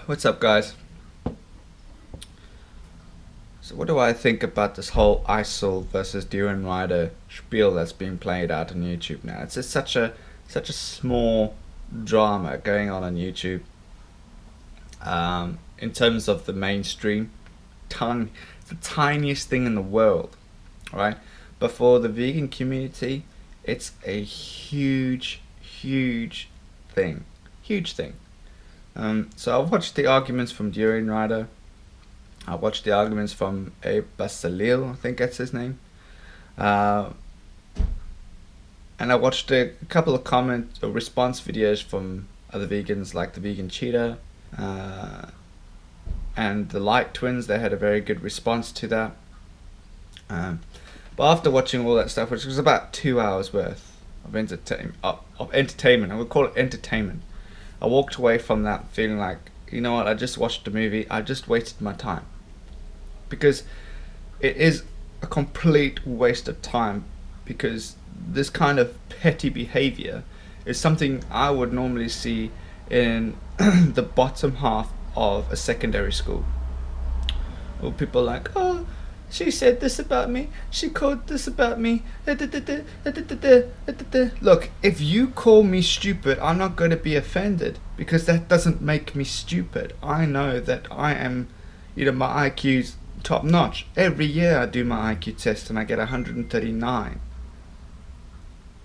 What's up, guys? So what do I think about this whole ISIL versus DurianRider spiel that's being played out on YouTube now? It's just such a small drama going on YouTube. In terms of the mainstream, it's the tiniest thing in the world, right? But for the vegan community, it's a huge thing, huge thing. So I've watched the arguments from DurianRider. I watched the arguments from à-bas-le-ciel, I think that's his name. Uh, and I watched a couple of comment or response videos from other vegans like the vegan cheetah and the light twins. They had a very good response to that. But after watching all that stuff, which was about 2 hours worth of entertainment, I would call it entertainment, I walked away from that feeling like, you know what, I just watched a movie, I just wasted my time. Because it is a complete waste of time, because this kind of petty behavior is something I would normally see in the bottom half of a secondary school. Or people like, oh, she said this about me, she called this about me. Look, if you call me stupid, I'm not going to be offended, because that doesn't make me stupid. I know that I am, my IQ's top notch. Every year I do my IQ test and I get 139.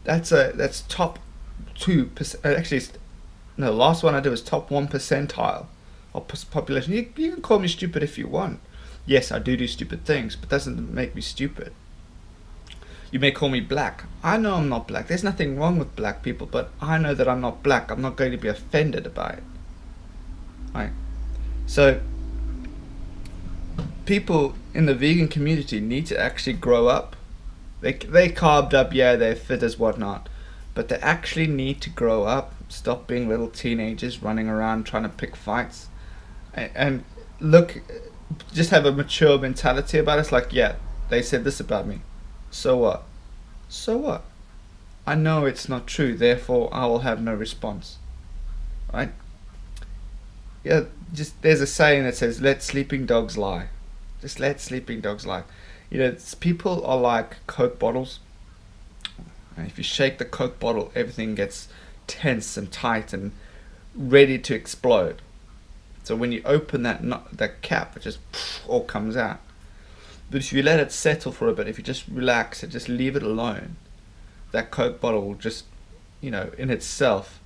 That's top 2%. Actually, no, the last one I did was top 1 percentile of population. You can call me stupid if you want. Yes, I do stupid things, but that doesn't make me stupid. You may call me black. I know I'm not black. There's nothing wrong with black people, but I know that I'm not black. I'm not going to be offended by it. Right? So, people in the vegan community need to actually grow up. They carved up, yeah, they're fit as whatnot, but they actually need to grow up. Stop being little teenagers running around trying to pick fights, and look, just have a mature mentality about it. It's like, yeah, they said this about me, so what? So what? I know it's not true, therefore I will have no response. Right? Yeah, just there's a saying that says, let sleeping dogs lie. Just let sleeping dogs lie. People are like Coke bottles. And if you shake the Coke bottle, everything gets tense and tight and ready to explode. So when you open that cap, it just all comes out. But if you let it settle for a bit, if you just relax and just leave it alone, that Coke bottle will just, in itself,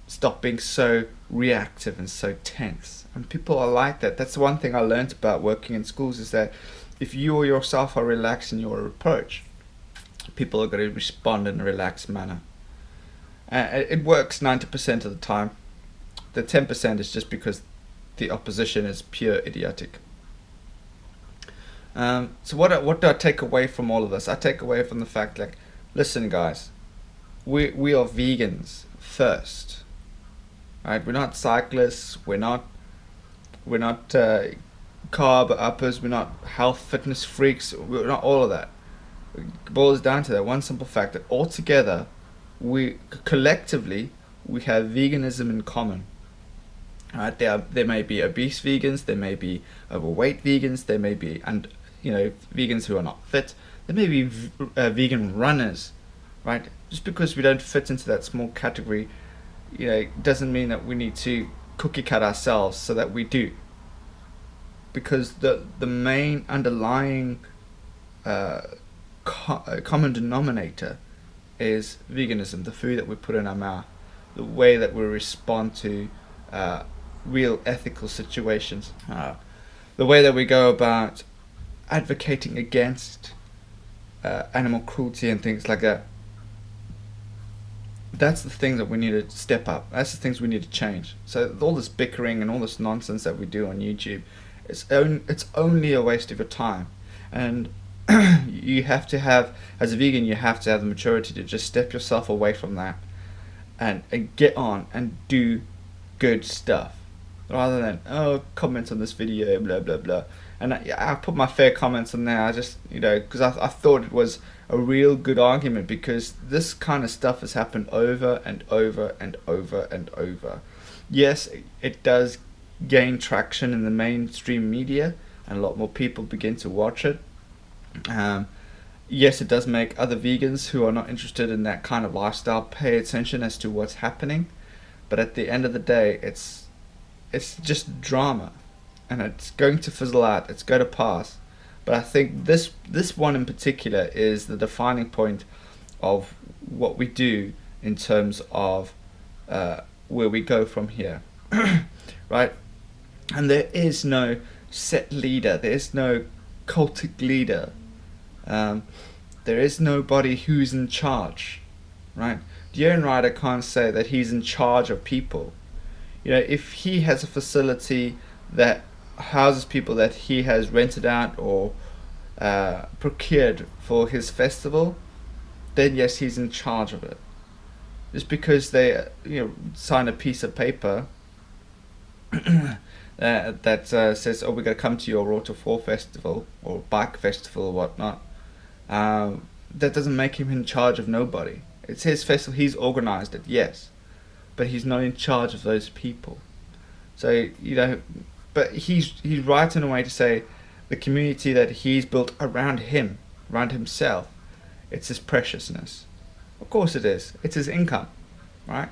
stop being so reactive and so tense. And people are like that. That's the one thing I learned about working in schools, is that if you or yourself are relaxed in your approach, people are going to respond in a relaxed manner. It works 90% of the time. The 10% is just because the opposition is pure idiotic. So what do I take away from all of this? I take away from the fact, like, listen guys, we are vegans first, right? We're not cyclists, we're not carb uppers, we're not health fitness freaks, we're not all of that. It boils down to that one simple fact, that altogether, we collectively have veganism in common. Right? There may be obese vegans, there may be overweight vegans, there may be vegans who are not fit, there may be vegan runners, right? Just because we don't fit into that small category, doesn't mean that we need to cookie cut ourselves so that we do. Because the main underlying common denominator is veganism, the food that we put in our mouth, the way that we respond to real ethical situations, the way that we go about advocating against animal cruelty and things like that. That's the thing that we need to step up. That's the things we need to change. So all this bickering and all this nonsense that we do on YouTube, it's only a waste of your time. And you have to have, as a vegan, you have to have the maturity to just step yourself away from that and get on and do good stuff, rather than, oh, comment on this video, blah blah blah. And I put my fair comments on there. I just, because I thought it was a real good argument, because this kind of stuff has happened over and over and over and over. Yes, it does gain traction in the mainstream media, and a lot more people begin to watch it. Um, yes, it does make other vegans who are not interested in that kind of lifestyle pay attention as to what's happening. But at the end of the day, it's just drama, and it's going to fizzle out. It's going to pass. But I think this one in particular is the defining point of what we do in terms of where we go from here, right? And there is no set leader. There is no cultic leader. There is nobody who's in charge, right? DurianRider can't say that he's in charge of people. You know, if he has a facility that houses people that he has rented out or procured for his festival, then yes, he's in charge of it. Just because they, sign a piece of paper that says, "Oh, we're going to come to your Waterfall festival or bike festival or whatnot," that doesn't make him in charge of nobody. It's his festival. He's organized it, yes, but he's not in charge of those people. So but he's right in a way to say the community that he's built around him, around himself, it's his preciousness. Of course it is. It's his income, right?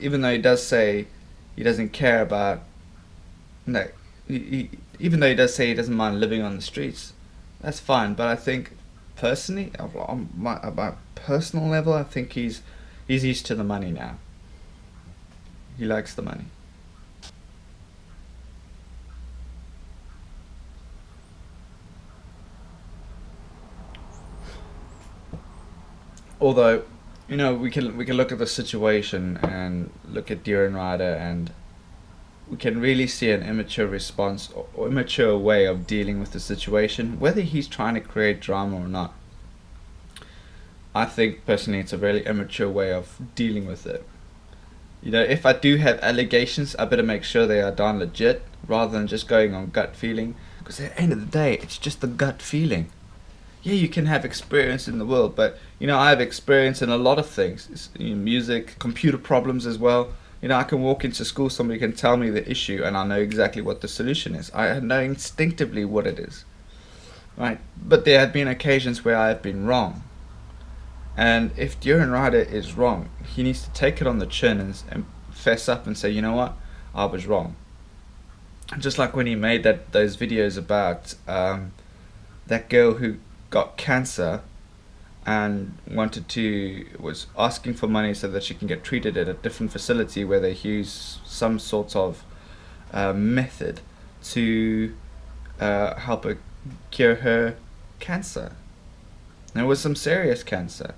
Even though he does say he doesn't care about, no, even though he does say he doesn't mind living on the streets, that's fine. But I think personally, on my personal level, I think he's used to the money now. He likes the money. Although, we can look at the situation and look at DurianRider, and we can really see an immature response or immature way of dealing with the situation, whether he's trying to create drama or not. I think personally it's a very immature way of dealing with it. If I do have allegations, I better make sure they are darn legit rather than just going on gut feeling, because at the end of the day, it's just the gut feeling. Yeah, you can have experience in the world, but I have experience in a lot of things. Music, computer problems as well. I can walk into school, somebody can tell me the issue, and I know exactly what the solution is. I know instinctively what it is, right? But there have been occasions where I have been wrong. And if DurianRider is wrong, he needs to take it on the chin and fess up and say, you know what, I was wrong. Just like when he made those videos about that girl who got cancer and was asking for money so that she can get treated at a different facility where they use some sort of method to help her cure her cancer. And it was some serious cancer.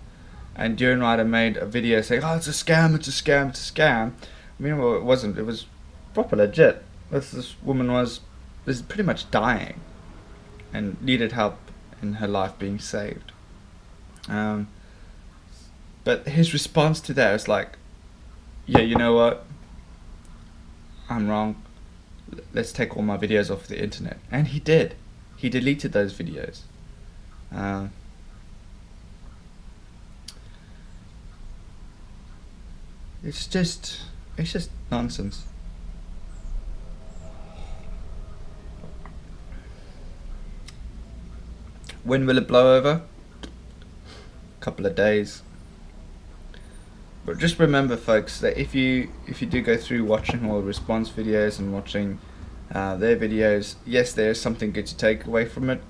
And DurianRider made a video saying, "Oh, it's a scam, it's a scam, it's a scam." Meanwhile, it wasn't. It was proper legit. This woman was pretty much dying and needed help in her life being saved. But his response to that was like, "Yeah, you know what? I'm wrong. Let's take all my videos off the internet." And he did. He deleted those videos. It's just nonsense. When will it blow over? A couple of days. But just remember, folks, that if you do go through watching all the response videos and watching their videos, yes, there is something good to take away from it,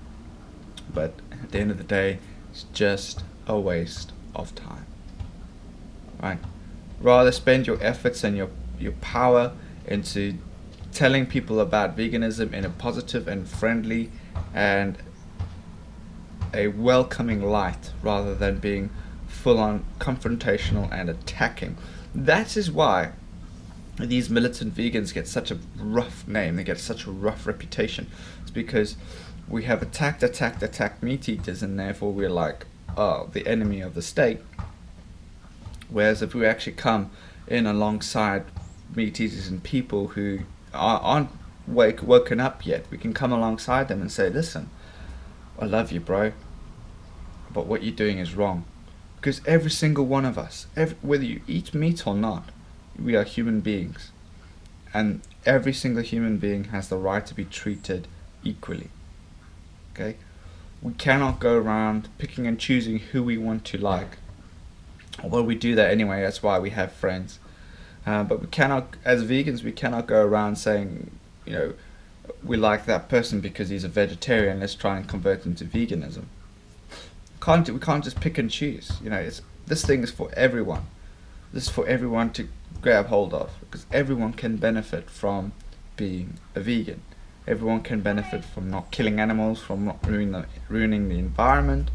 but at the end of the day, it's just a waste of time. Right? Rather spend your efforts and your power into telling people about veganism in a positive and friendly and a welcoming light, rather than being full-on confrontational and attacking. That is why these militant vegans get such a rough name. They get such a rough reputation. It's because we have attacked meat eaters, and therefore we're like, oh, the enemy of the state. Whereas if we actually come in alongside meat eaters and people who aren't woken up yet, we can come alongside them and say, listen, I love you, bro, but what you're doing is wrong. Because every single one of us, whether you eat meat or not, we are human beings. And every single human being has the right to be treated equally. Okay? We cannot go around picking and choosing who we want to like. Although we do that anyway, that's why we have friends. But we cannot, as vegans, we cannot go around saying, we like that person because he's a vegetarian, let's try and convert him to veganism. We can't just pick and choose. This thing is for everyone. This is for everyone to grab hold of, because everyone can benefit from being a vegan. Everyone can benefit from not killing animals, from not ruining the environment.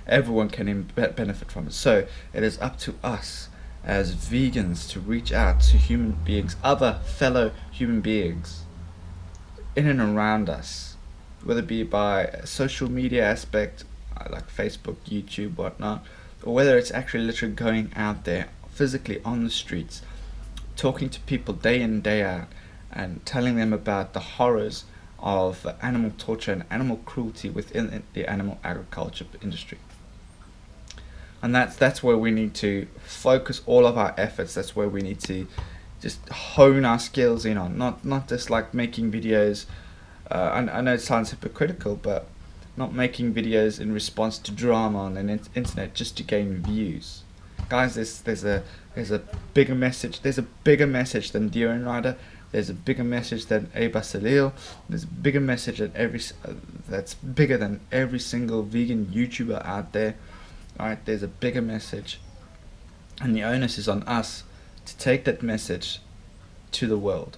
Everyone can benefit from it. So it is up to us as vegans to reach out to human beings, other fellow human beings in and around us, whether it be by a social media aspect like Facebook, YouTube, whatnot, or whether it's actually literally going out there physically on the streets, talking to people day in, day out, and telling them about the horrors of animal torture and animal cruelty within the animal agriculture industry. And that's where we need to focus all of our efforts. That's where we need to just hone our skills in on, not just like making videos. I know it sounds hypocritical, but not making videos in response to drama on the internet just to gain views. Guys, there's a bigger message. There's a bigger message than DurianRider. There's a bigger message than à-bas-le-ciel. There's a bigger message than that's bigger than every single vegan YouTuber out there. Alright, there's a bigger message, and the onus is on us to take that message to the world.